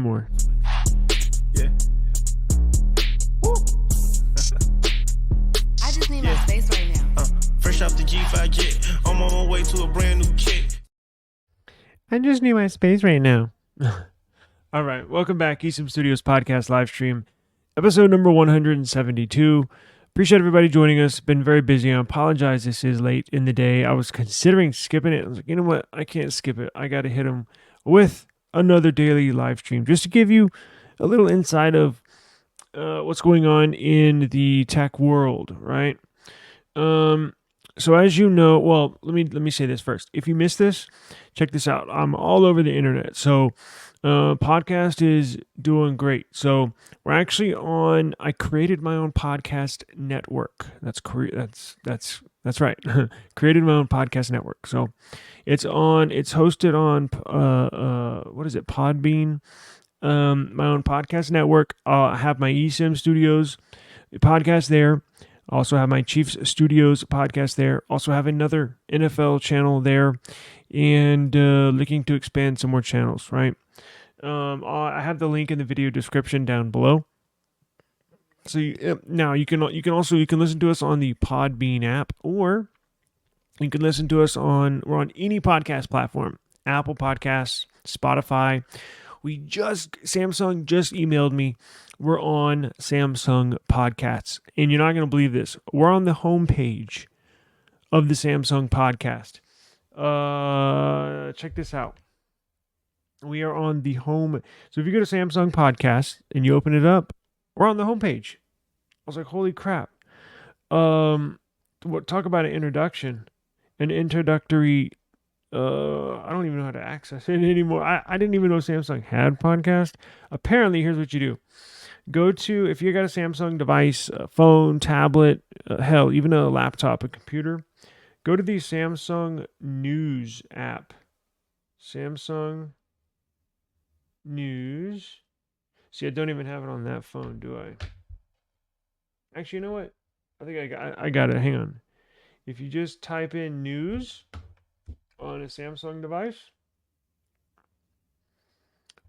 More. Yeah. I just need my space right now. Fresh off the G5 jet, I'm on my way to a brand new kit. I just need my space right now. All right, welcome back, eSIM Studios Podcast Livestream, episode number 172. Appreciate everybody joining us. Been very busy. I apologize this is late in the day. I was considering skipping it. I was like, you know what? I can't skip it. I got to hit them with another daily live stream just to give you a little insight of what's going on in the tech world, right? So as you know, well, let me say this first. If you missed this, check this out. I'm all over the internet. So podcast is doing great. So we're actually on. I created my own podcast network. That's right. Created my own podcast network. So it's hosted on what is it? Podbean. My own podcast network. I have my eSIM Studios podcast there. Also have my Chiefs Studios podcast there. Also have another NFL channel there, and looking to expand some more channels. Right. I have the link in the video description down below. So now you can listen to us on the Podbean app, or you can listen to us we're on any podcast platform, Apple Podcasts, Spotify. Samsung just emailed me. We're on Samsung Podcasts, and you're not going to believe this. We're on the homepage of the Samsung Podcast. Check this out. We are on the home. So if you go to Samsung Podcasts and you open it up, we're on the homepage. I was like, holy crap. Talk about an introductory. I don't even know how to access it anymore. I didn't even know Samsung had podcast. Apparently, here's what you do. If you got a Samsung device, a phone, tablet, hell, even a laptop, a computer, go to the Samsung News app. Samsung News. See, I don't even have it on that phone, do I? Actually, you know what? I think I got it. Hang on. If you just type in news on a Samsung device.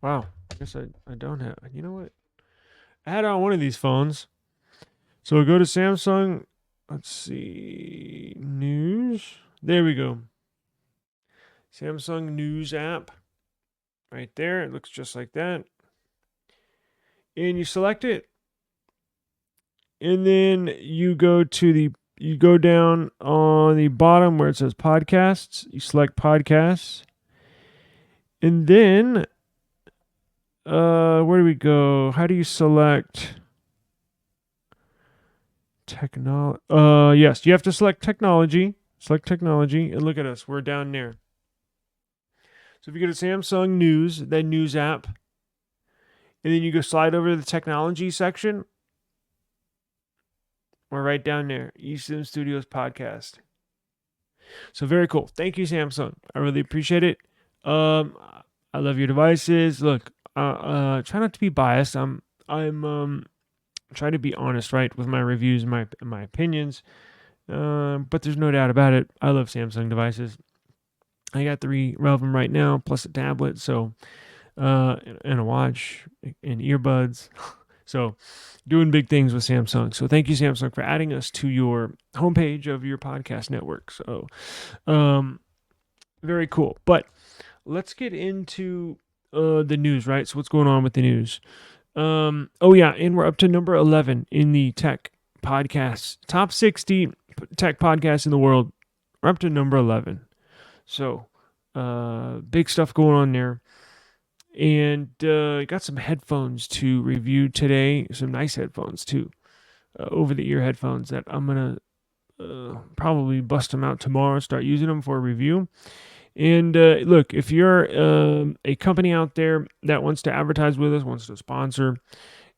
Wow. I guess I don't have. You know what? I had it on one of these phones. So we'll go to Samsung. Let's see. News. There we go. Samsung News app. Right there. It looks just like that. And you select it. And then you go down on the bottom where it says podcasts. You select podcasts. And then where do we go? How do you select technology? Yes, you have to select technology. Select technology, and look at us. We're down there. So if you go to Samsung News, then News app, and then you go slide over to the technology section, we're right down there. eSIM Studios Podcast. So very cool. Thank you, Samsung. I really appreciate it. I love your devices. Look, try not to be biased. I'm trying to be honest, right, with my reviews and my opinions. But there's no doubt about it. I love Samsung devices. I got 3 of them right now, plus a tablet, so and a watch and earbuds. So doing big things with Samsung. So thank you, Samsung, for adding us to your homepage of your podcast network. So very cool. But let's get into the news, right? So what's going on with the news? And we're up to number 11 in the tech podcasts. Top 60 tech podcasts in the world. We're up to number 11. So big stuff going on there. And got some headphones to review today. Some nice headphones too. Over-the-ear headphones that I'm going to probably bust them out tomorrow, start using them for a review. And look, if you're a company out there that wants to advertise with us, wants to sponsor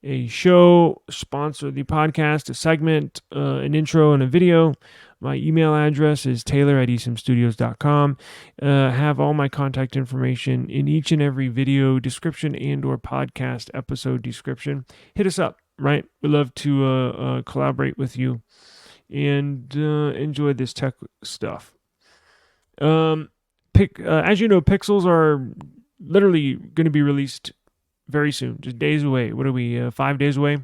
a show, sponsor the podcast, a segment, an intro, and a video, my email address is taylor@esimstudios.com. Have all my contact information in each and every video description and or podcast episode description. Hit us up, right? We'd love to collaborate with you and enjoy this tech stuff. As you know, Pixels are literally going to be released very soon, just days away. What are we, 5 days away?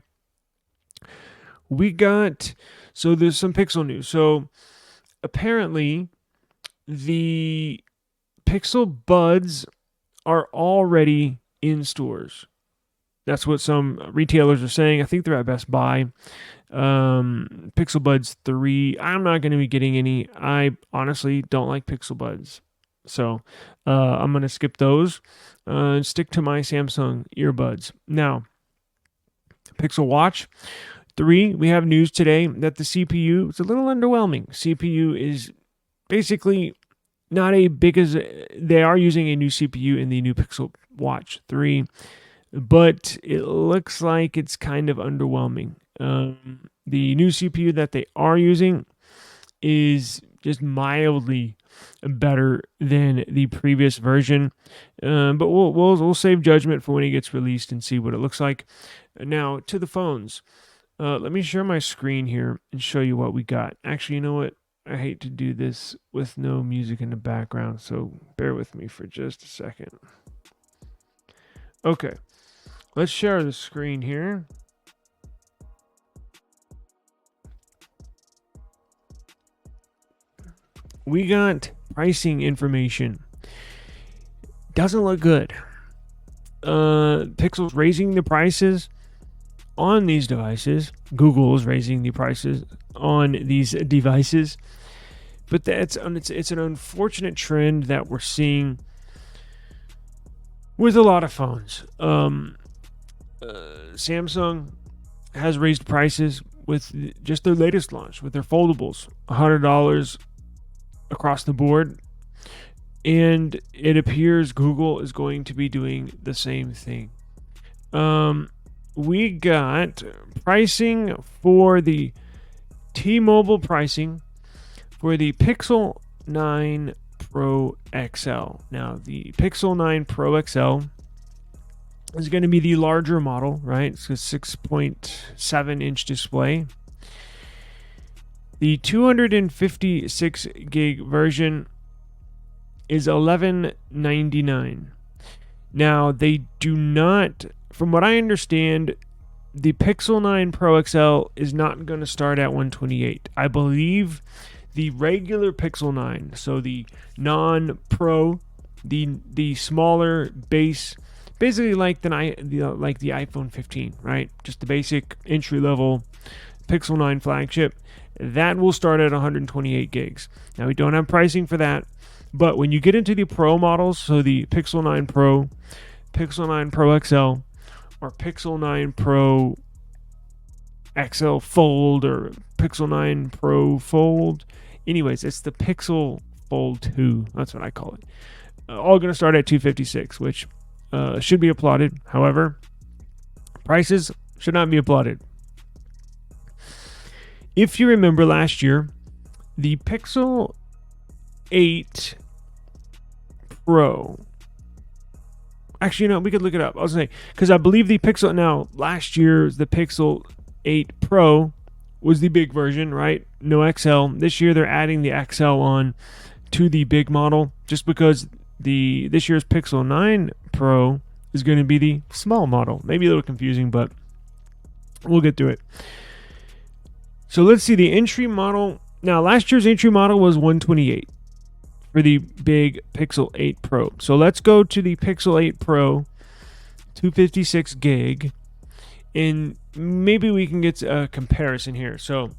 So there's some Pixel news. So apparently the Pixel Buds are already in stores. That's what some retailers are saying. I think they're at Best Buy. Pixel Buds 3. I'm not going to be getting any. I honestly don't like Pixel Buds. So I'm going to skip those and stick to my Samsung earbuds. Now, Pixel Watch 3, we have news today that the CPU is a little underwhelming. CPU is basically not as big as they are using a new CPU in the new Pixel Watch 3, but it looks like it's kind of underwhelming. The new CPU that they are using is just mildly better than the previous version, but we'll save judgment for when it gets released and see what it looks like. Now to the phones. Let me share my screen here and show you what we got. Actually, you know what? I hate to do this with no music in the background, so bear with me for just a second. Okay, let's share the screen here. We got pricing information. Doesn't look good. Pixel's raising the prices on these devices. Google is raising the prices on these devices. But it's an unfortunate trend that we're seeing with a lot of phones. Samsung has raised prices with just their latest launch, with their foldables, $100 across the board. And it appears Google is going to be doing the same thing. We got pricing for the T-Mobile pricing for the Pixel 9 Pro XL. Now, the Pixel 9 Pro XL is going to be the larger model, right? It's a 6.7-inch display. The 256 gig version is $11.99. Now, they do not, from what I understand, the Pixel 9 Pro XL is not going to start at $128. I believe the regular Pixel 9, so the non-Pro, the smaller base, basically like the iPhone 15, right? Just the basic entry-level Pixel 9 flagship, that will start at 128 gigs. Now, we don't have pricing for that, but when you get into the Pro models, so the Pixel 9 Pro, Pixel 9 Pro XL, or Pixel 9 Pro XL Fold, or Pixel 9 Pro Fold. Anyways, it's the Pixel Fold 2. That's what I call it. All going to start at $256, which should be applauded. However, prices should not be applauded. If you remember last year, the Pixel 8 Pro. Actually, no, we could look it up. I was saying, because I believe the Pixel, now, last year's the Pixel 8 Pro was the big version, right? No XL. This year they're adding the XL on to the big model, just because this year's Pixel 9 Pro is going to be the small model. Maybe a little confusing, but we'll get through it. So let's see the entry model. Now, last year's entry model was $128 for the big Pixel 8 Pro. So let's go to the Pixel 8 Pro, 256 gig, and maybe we can get a comparison here. So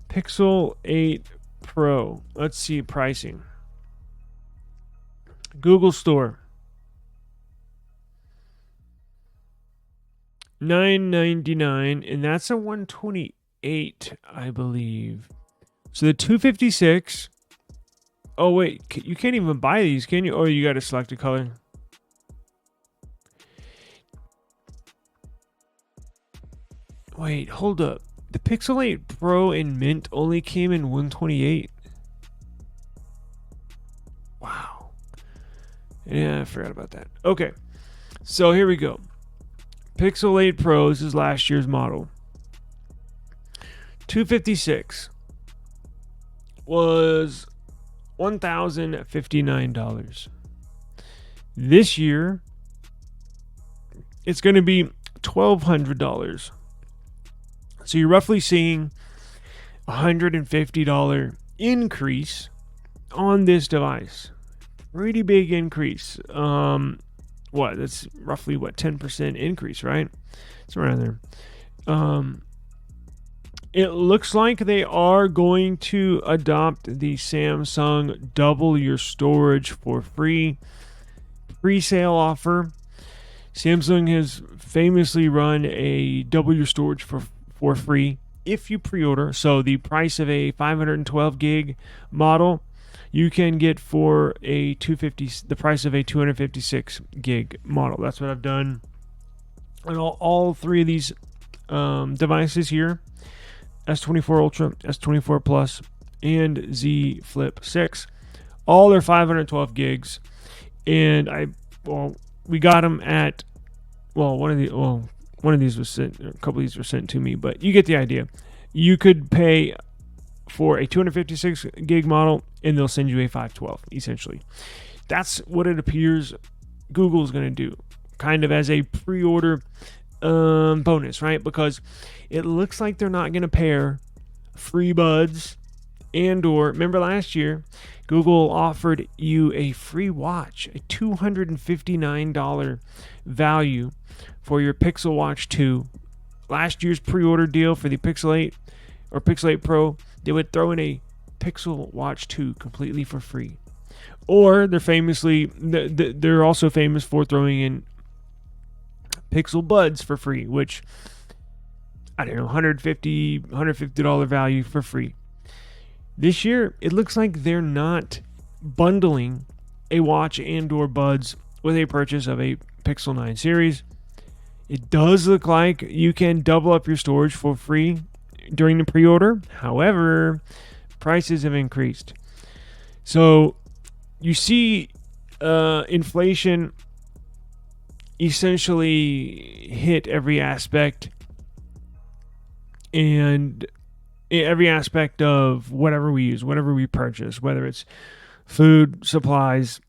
Pixel 8 Pro, let's see pricing. Google Store, $9.99, and that's a 128, I believe. So the 256. Oh wait, you can't even buy these, can you? Oh, you got to select a color. Wait, hold up. The Pixel 8 Pro in mint only came in 128. Wow. Yeah, I forgot about that. Okay, so here we go. Pixel 8 Pro, this is last year's model. 256 was $1,059. This year, it's going to be $1,200. So you're roughly seeing $150 increase on this device. Pretty big increase. That's roughly 10% increase, right? It's around there. It looks like they are going to adopt the Samsung double your storage for free pre-sale offer. Samsung has famously run a double your storage for free if you pre-order. So the price of a 512 gig model you can get for the price of a 256 gig model. That's what I've done on all three of these devices here: S24 Ultra, S24 Plus, and Z Flip 6. All their 512 gigs, and we got them at one of these was sent, a couple of these were sent to me, but you get the idea. You could pay for a 256 gig model, and they'll send you a 512. Essentially, that's what it appears Google is going to do, kind of as a pre-order bonus, right? Because it looks like they're not going to pair free buds or remember last year Google offered you a free watch, a $259 value for your Pixel Watch 2. Last year's pre-order deal for the Pixel 8 or Pixel 8 Pro, they would throw in a Pixel Watch 2 completely for free. Or they're also famous for throwing in Pixel Buds for free, which, I don't know, $150 value for free. This year, it looks like they're not bundling a watch and/or buds with a purchase of a Pixel 9 series. It does look like you can double up your storage for free during the pre-order. However, prices have increased. So you see inflation essentially hit every aspect of whatever we use, whatever we purchase, whether it's food, supplies,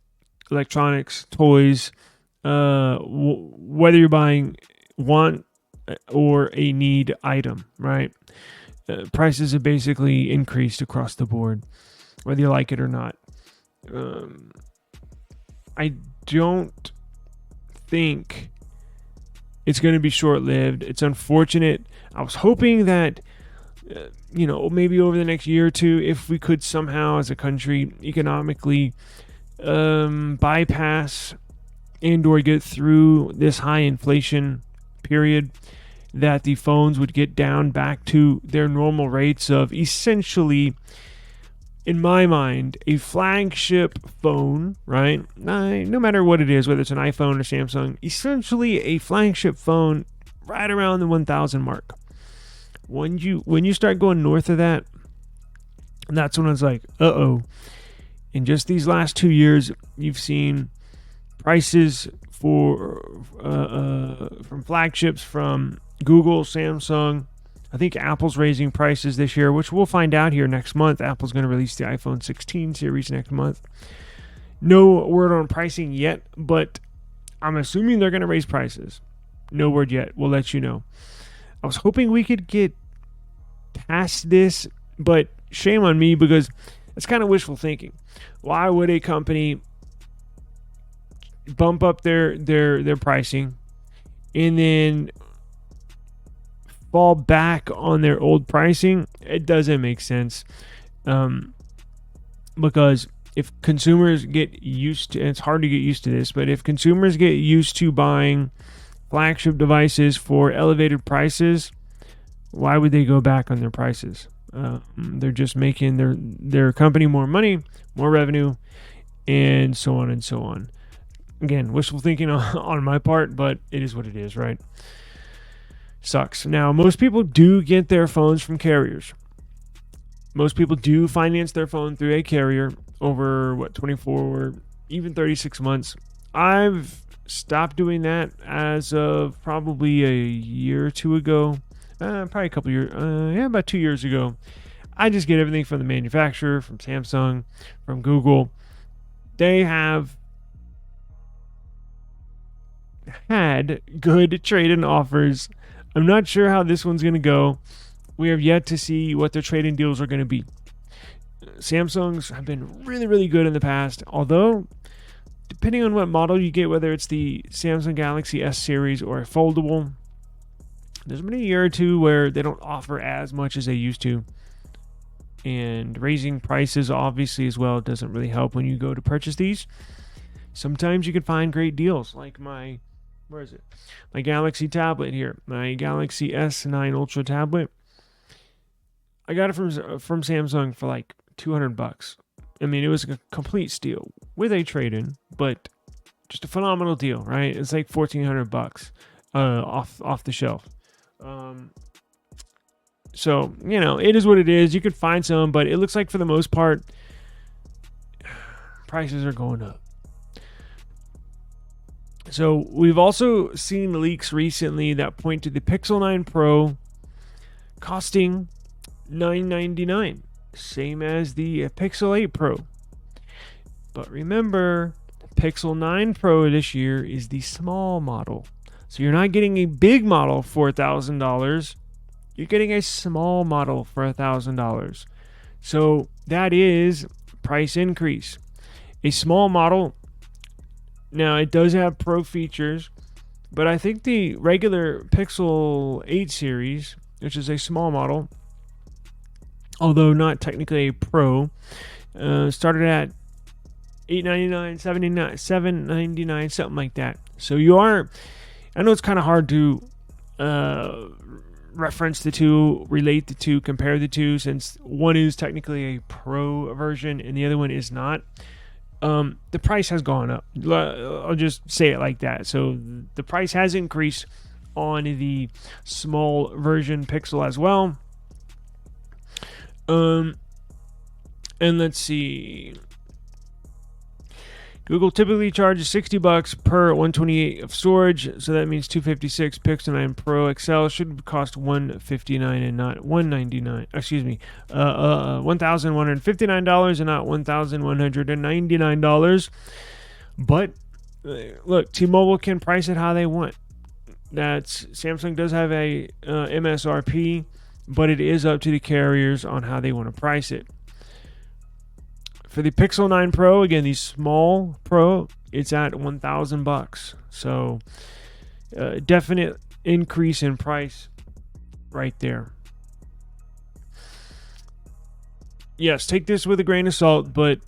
electronics, toys, whether you're buying want or a need item, right? Prices have basically increased across the board, whether you like it or not. I don't think it's going to be short-lived. It's unfortunate. I was hoping that maybe over the next year or two, if we could somehow as a country economically bypass and or get through this high inflation period, that the phones would get down back to their normal rates of essentially, in my mind, a flagship phone, right? No matter what it is, whether it's an iPhone or Samsung, essentially a flagship phone right around the 1,000 mark. When you start going north of that, that's when it's like, uh-oh. In just these last 2 years, you've seen prices from flagships from Google, Samsung. I think Apple's raising prices this year, which we'll find out here next month. Apple's going to release the iPhone 16 series next month. No word on pricing yet, but I'm assuming they're going to raise prices. No word yet. We'll let you know. I was hoping we could get past this, but shame on me because it's kind of wishful thinking. Why would a company bump up their pricing and then fall back on their old pricing? It doesn't make sense. Because if consumers get used to, and it's hard to get used to this, but if consumers get used to buying flagship devices for elevated prices, why would they go back on their prices? They're just making their company more money, more revenue, and so on and so on. Again, wishful thinking on my part, but it is what it is, right? Sucks. Now, most people do get their phones from carriers. Most people do finance their phone through a carrier over 24 or even 36 months. I've stopped doing that as of probably a year or two ago. Probably a couple years. About 2 years ago. I just get everything from the manufacturer, from Samsung, from Google. They have had had good trade-in offers. I'm not sure how this one's going to go. We have yet to see what their trade-in deals are going to be. Samsung's have been really, really good in the past, although depending on what model you get, whether it's the Samsung Galaxy S series or a foldable, there's been a year or two where they don't offer as much as they used to. And raising prices, obviously, as well, doesn't really help when you go to purchase these. Sometimes you can find great deals, like my Galaxy tablet here, my Galaxy S9 Ultra tablet. I got it from Samsung for like $200. I mean, it was a complete steal with a trade-in, but just a phenomenal deal, right? It's like $1,400 off the shelf. So, it is what it is. You can find some, but it looks like for the most part, prices are going up. So, we've also seen leaks recently that point to the Pixel 9 Pro costing $999, same as the Pixel 8 Pro. But remember, Pixel 9 Pro this year is the small model. So, you're not getting a big model for $1,000. You're getting a small model for $1,000. So that is price increase. A small model, now it does have Pro features, but I think the regular Pixel 8 series, which is a small model, although not technically a Pro, started at $899, $799, something like that. So I know it's kind of hard to reference the two, relate the two, compare the two, since one is technically a Pro version and the other one is not. The price has gone up. I'll just say it like that. So the price has increased on the small version Pixel as well. And let's see. Google typically charges $60 per 128 of storage, so that means $256. Pixel 9 Pro XL should cost $159 and not $199. Excuse me, $1,159 and not $1,199. But look, T-Mobile can price it how they want. Samsung does have a MSRP, but it is up to the carriers on how they want to price it. For the Pixel 9 Pro, again, the small Pro, it's at $1,000. So, definite increase in price right there. Yes, take this with a grain of salt, but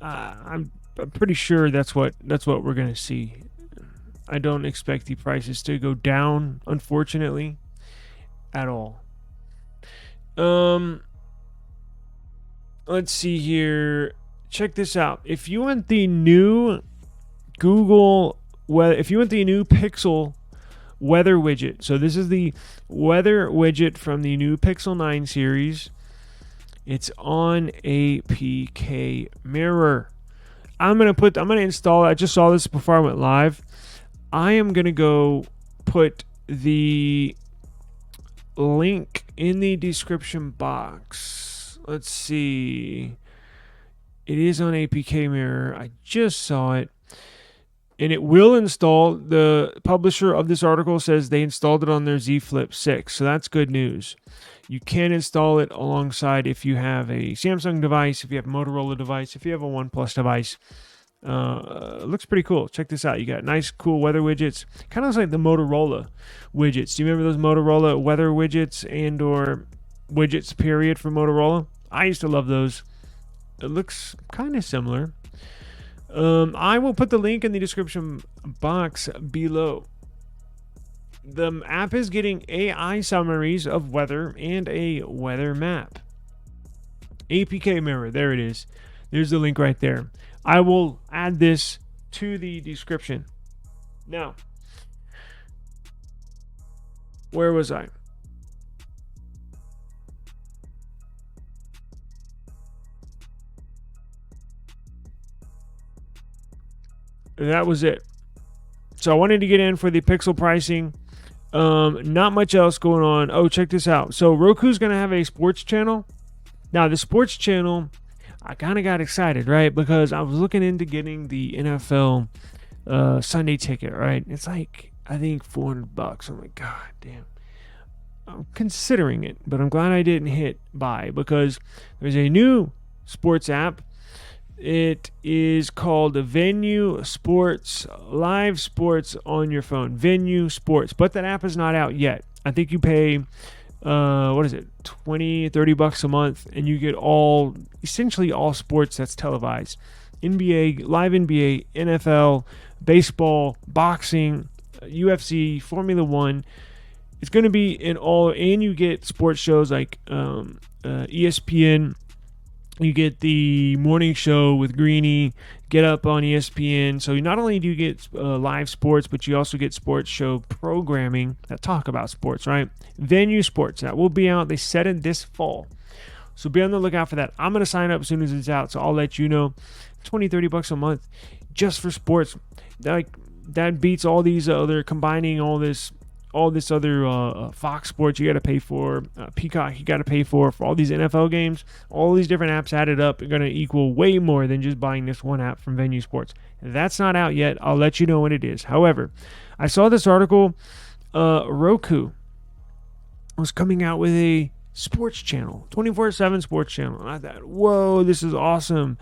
I'm pretty sure that's what we're going to see. I don't expect the prices to go down, unfortunately, at all. Let's see here. Check this out. If you want the new Pixel weather widget, so this is the weather widget from the new Pixel 9 series. It's on a PK mirror. I'm gonna install it. I just saw this before I went live. I am gonna go put the link in the description box. Let's see. It is on APK Mirror. I just saw it. And it will install. The publisher of this article says they installed it on their Z Flip 6. So that's good news. You can install it alongside if you have a Samsung device, if you have a Motorola device, if you have a OnePlus device. It looks pretty cool. Check this out. You got nice, cool weather widgets. Kind of looks like the Motorola widgets. Do you remember those Motorola weather widgets and or widgets, period, for Motorola? I used to love those. It looks kind of similar. I will put the link in the description box below. The app is getting AI summaries of weather and a weather map. APK Mirror, there it is. There's the link right there. I will add this to the description. Now, where was I? That was it. So I wanted to get in for the Pixel pricing. Not much else going on. Oh, check this out. So Roku's going to have a sports channel. Now, the sports channel, I kind of got excited, right? Because I was looking into getting the NFL Sunday ticket, right? It's like I think $400. I'm like, God damn. I'm considering it, but I'm glad I didn't hit buy because there's a new sports app. It is called the Venue Sports, live sports on your phone. Venue Sports, but that app is not out yet. I think you pay, what is it, $20-$30 a month, and you get essentially all sports that's televised. NBA, live NBA, NFL, baseball, boxing, UFC, Formula One. It's going to be in all, and you get sports shows like ESPN. You get the morning show with Greeny, Get Up on ESPN. So not only do you get live sports, but you also get sports show programming that talk about sports, right? Venue Sports. That will be out. They said it this fall. So be on the lookout for that. I'm going to sign up as soon as it's out, so I'll let you know. $20-$30 a month just for sports. That beats all these other, combining all this other Fox Sports you got to pay for, Peacock you got to pay for all these NFL games. All these different apps added up are going to equal way more than just buying this one app from Venue Sports. That's not out yet. I'll let you know when it is. However, I saw this article. Roku was coming out with a sports channel, 24/7 sports channel. And I thought, whoa, this is awesome.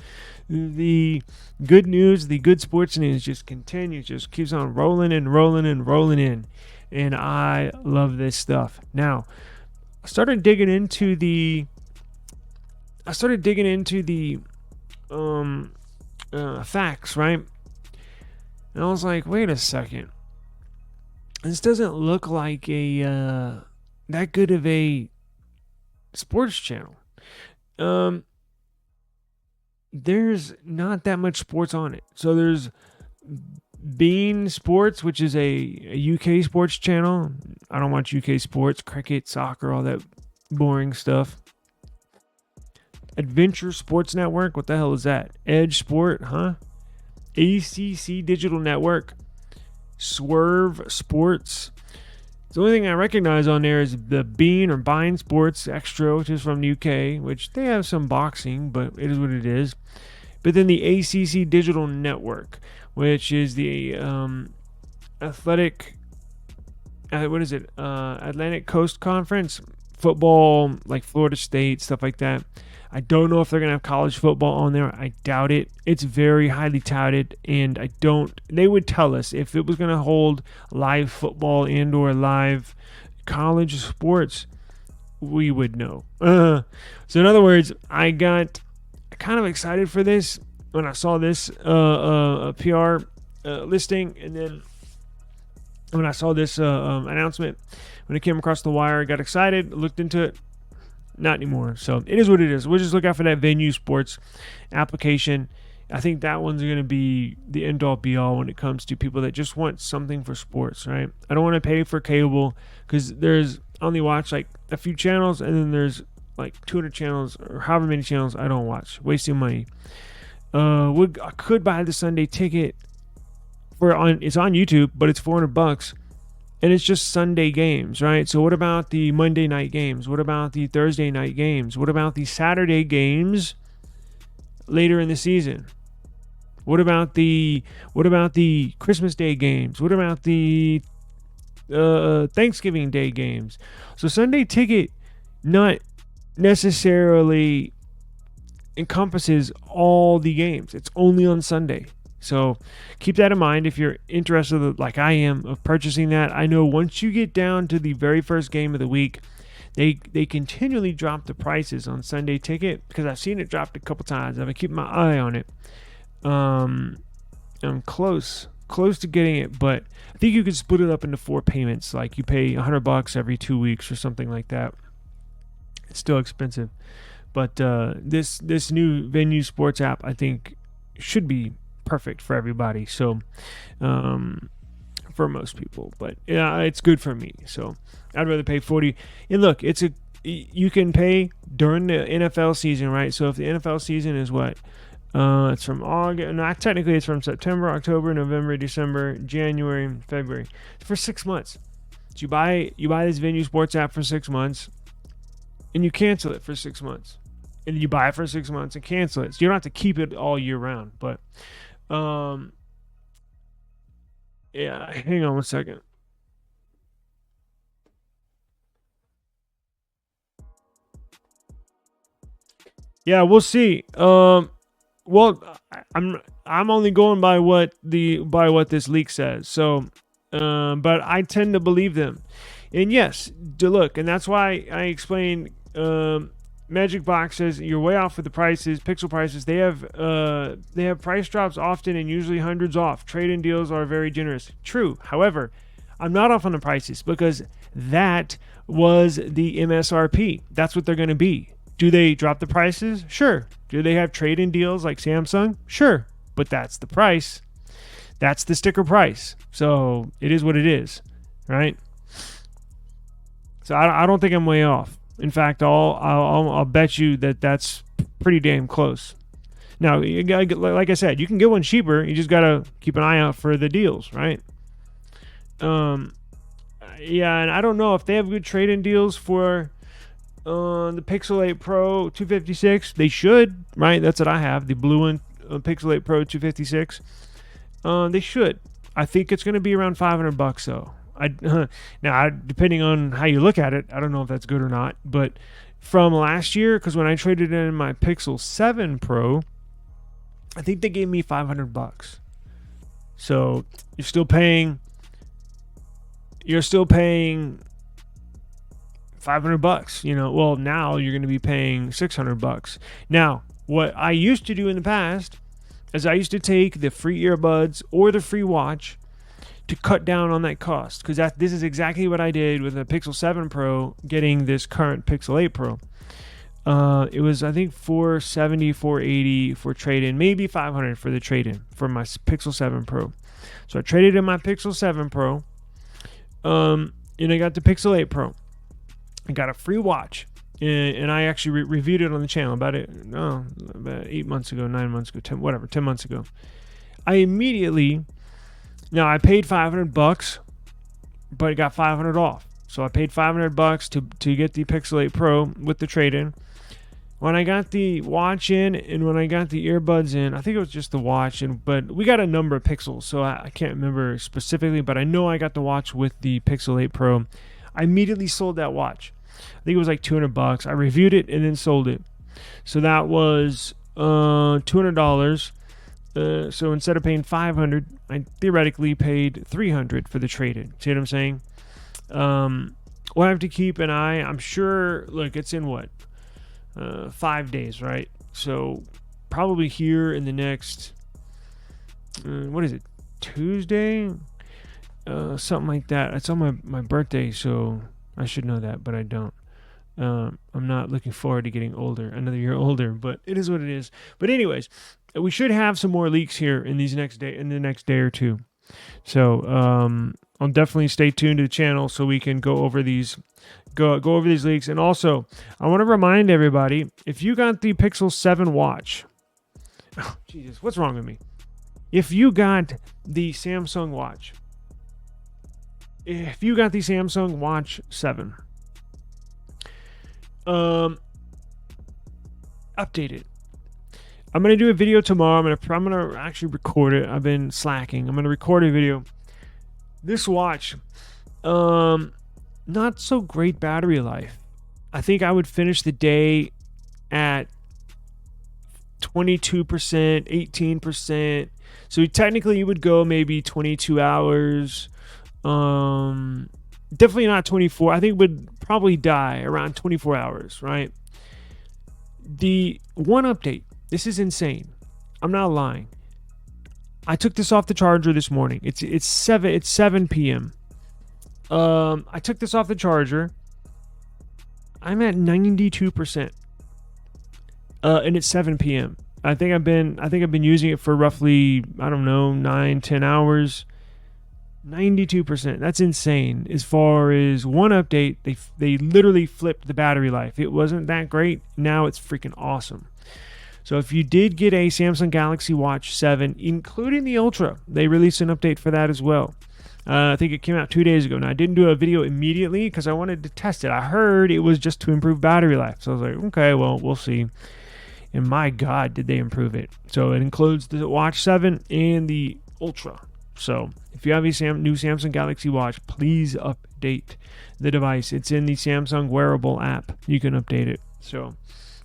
The good news, the good sports news just continues, just keeps on rolling and rolling and rolling in. And I love this stuff. Now, I started digging into the facts, right? And I was like, wait a second. This doesn't look like a that good of a sports channel. There's not that much sports on it. So there's Bean Sports, which is a UK sports channel. I don't watch UK sports, cricket, soccer, all that boring stuff. Adventure Sports Network, what the hell is that? Edge Sport, huh? ACC Digital Network, Swerve Sports. The only thing I recognize on there is the Bean or Bean Sports Extra, which is from the UK, which they have some boxing, but it is what it is. But then the ACC Digital Network, which is the Atlantic Coast Conference, football, like Florida State, stuff like that. I don't know if they're going to have college football on there. I doubt it. It's very highly touted, and they would tell us if it was going to hold live football and or live college sports, we would know. So in other words, I got kind of excited for this when I saw this PR listing, and then when I saw this announcement, when it came across the wire, I got excited, looked into it. Not anymore. So it is what it is. We'll just look out for that Venue Sports application. I think that one's going to be the end-all be-all when it comes to people that just want something for sports, right? I don't want to pay for cable because I only watch like a few channels, and then there's like 200 channels or however many channels I don't watch. Wasting money. I could buy the Sunday ticket it's on YouTube, but it's $400. And it's just Sunday games, right? So what about the Monday night games? What about the Thursday night games? What about the Saturday games later in the season? What about the Christmas Day games? What about the Thanksgiving Day games? So Sunday ticket not necessarily encompasses all the games. It's only on Sunday. So keep that in mind if you're interested, like I am, of purchasing that. I know once you get down to the very first game of the week, they continually drop the prices on Sunday ticket because I've seen it dropped a couple times. I've been keeping my eye on it. I'm close to getting it, but I think you could split it up into 4 payments. Like you pay $100 every 2 weeks or something like that. It's still expensive, but this new Venue Sports app I think should be perfect for everybody. So for most people, but yeah, it's good for me. So I'd rather pay $40. And look, you can pay during the NFL season, right? So if the NFL season is what it's from August, no, technically it's from September, October, November, December, January, February, for 6 months. So you buy this Venue Sports app for 6 months, and you cancel it for 6 months, and you buy it for 6 months and cancel it. So you don't have to keep it all year round. But yeah, hang on one second. Yeah, we'll see. Well, I'm only going by what this leak says. So, but I tend to believe them. And yes, look, and that's why I explained Magic Boxes. You're way off with the prices, Pixel prices. They have price drops often and usually hundreds off. Trade-in deals are very generous. True. However, I'm not off on the prices because that was the MSRP. That's what they're going to be. Do they drop the prices? Sure. Do they have trade-in deals like Samsung? Sure. But that's the price. That's the sticker price. So it is what it is, right? So I don't think I'm way off. In fact, I'll bet you that that's pretty damn close. Now, like I said, you can get one cheaper. You just gotta keep an eye out for the deals, right? Yeah, and I don't know if they have good trade-in deals for the Pixel 8 Pro 256. They should, right? That's what I have, the blue one, Pixel 8 Pro 256. They should. I think it's going to be around $500 though. Now, depending on how you look at it, I don't know if that's good or not. But from last year, because when I traded in my Pixel 7 Pro, I think they gave me $500. So you're still paying $500, you know. Well, now you're going to be paying $600. Now, what I used to do in the past is I used to take the free earbuds or the free watch to cut down on that cost, because this is exactly what I did with the Pixel 7 Pro getting this current Pixel 8 Pro. It was, I think, $470, $480 for trade-in, maybe $500 for the trade-in for my Pixel 7 Pro. So I traded in my Pixel 7 Pro, and I got the Pixel 8 Pro. I got a free watch, and I actually reviewed it on the channel about 8 months ago, 9 months ago, 10 months ago. Now I paid $500, but it got $500 off. So I paid $500 to get the Pixel 8 Pro with the trade-in. When I got the watch in and when I got the earbuds in, I think it was just the watch, but we got a number of pixels, so I can't remember specifically, but I know I got the watch with the Pixel 8 Pro. I immediately sold that watch. I think it was like $200. I reviewed it and then sold it. So that was $200. So instead of paying $500, I theoretically paid $300 for the trade-in. See what I'm saying? We'll have to keep an eye. I'm sure. Look, it's in what? 5 days, right? So probably here in the next. What is it? Tuesday? Something like that. It's on my birthday, so I should know that, but I don't. I'm not looking forward to getting older, another year older, but it is what it is. But anyways, we should have some more leaks here in the next day or two. So I'll definitely stay tuned to the channel so we can go over these leaks. And also, I want to remind everybody, if you got the Pixel 7 watch, oh Jesus, what's wrong with me? If you got the Samsung watch, Watch 7, update it. I'm gonna do a video tomorrow. I'm gonna actually record it. I've been slacking. I'm gonna record a video. This watch, not so great battery life. I think I would finish the day at 22%, 18%. So technically, you would go maybe 22 hours. Definitely not 24. I think it would probably die around 24 hours, right? The one update. This is insane. I'm not lying. I took this off the charger this morning. It's 7 p.m. I took this off the charger. I'm at 92%. And it's 7 p.m. I think I've been using it for roughly, I don't know, 9-10 hours. 92%. That's insane. As far as one update, they literally flipped the battery life. It wasn't that great. Now it's freaking awesome. So if you did get a Samsung Galaxy Watch 7, including the Ultra, they released an update for that as well. I think it came out 2 days ago. Now, I didn't do a video immediately because I wanted to test it. I heard it was just to improve battery life. So I was like, okay, well, we'll see. And my God, did they improve it. So it includes the Watch 7 and the Ultra. So if you have a new Samsung Galaxy Watch, please update the device. It's in the Samsung Wearable app. You can update it. So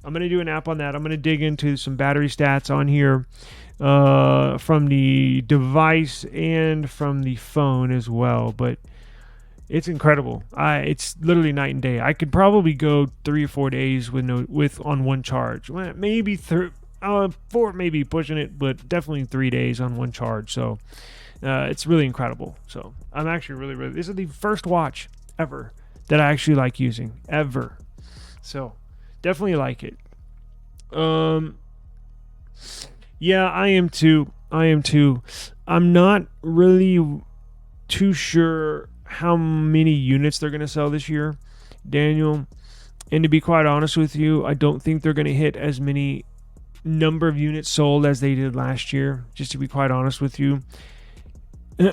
I'm going to do an app on that. I'm going to dig into some battery stats on here from the device and from the phone as well. But it's incredible. It's literally night and day. I could probably go 3 or 4 days with on one charge. Well, maybe 4, maybe pushing it, but definitely 3 days on one charge. So it's really incredible. So I'm actually really. This is the first watch ever that I actually like using ever. So definitely like it. Yeah, I am too. I'm not really too sure how many units they're going to sell this year, Daniel. And to be quite honest with you, I don't think they're going to hit as many number of units sold as they did last year, just to be quite honest with you.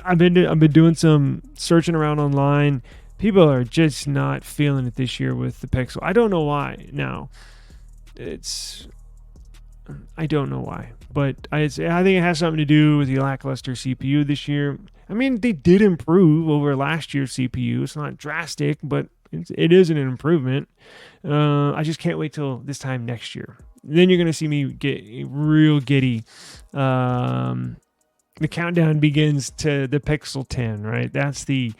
I've been doing some searching around online. People are just not feeling it this year with the Pixel. I don't know why. Now, I don't know why, but I think it has something to do with the lackluster CPU this year. I mean, they did improve over last year's CPU. It's not drastic, but it is an improvement. I just can't wait till this time next year. Then you're going to see me get real giddy. The countdown begins to the Pixel 10, right? That's the...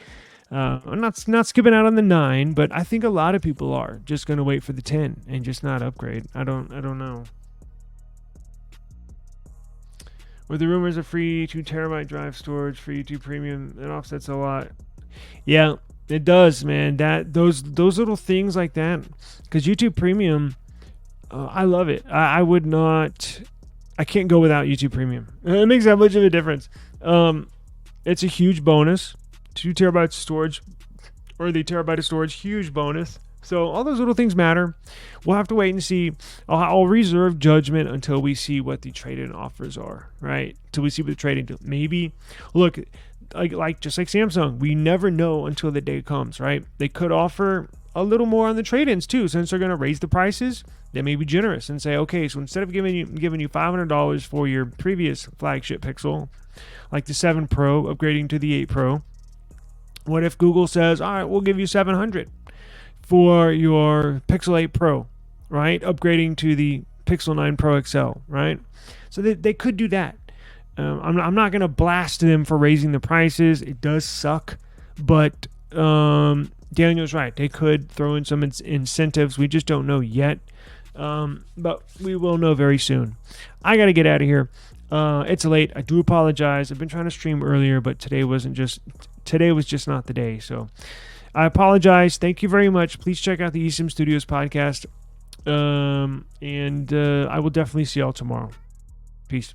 I'm not skipping out on the 9, but I think a lot of people are just going to wait for the 10 and just not upgrade. I don't know. With the rumors of free 2 terabyte drive storage for YouTube Premium, it offsets a lot. Yeah, it does, man. Those little things like that, because YouTube Premium, I love it. I would not. I can't go without YouTube Premium. It makes that much of a difference. It's a huge bonus. 2 terabytes of storage, or the terabyte of storage, huge bonus. So all those little things matter. We'll have to wait and see. I'll reserve judgment until we see what the trade-in offers are, right? Till we see what the trade-in do. Maybe, look, like just like Samsung, we never know until the day comes, right? They could offer a little more on the trade-ins too, since they're going to raise the prices. They may be generous and say, okay, so instead of giving you $500 for your previous flagship Pixel, like the 7 Pro, upgrading to the 8 Pro, what if Google says, all right, we'll give you $700 for your Pixel 8 Pro, right? Upgrading to the Pixel 9 Pro XL, right? So they could do that. I'm not going to blast them for raising the prices. It does suck, but Daniel's right. They could throw in some incentives. We just don't know yet, but we will know very soon. I got to get out of here. It's late. I do apologize. I've been trying to stream earlier, but today was just not the day. So I apologize. Thank you very much. Please check out the eSIM Studios podcast. And I will definitely see y'all tomorrow. Peace.